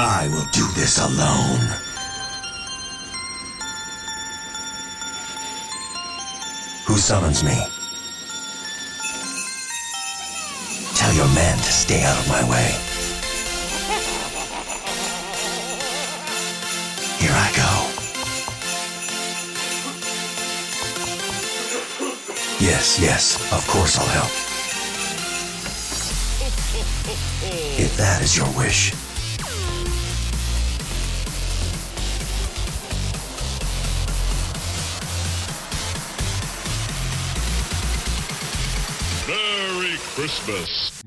I will do this alone. Who summons me? Tell your men to stay out of my way. Here I go. Yes, of course I'll help. If that is your wish. Merry Christmas!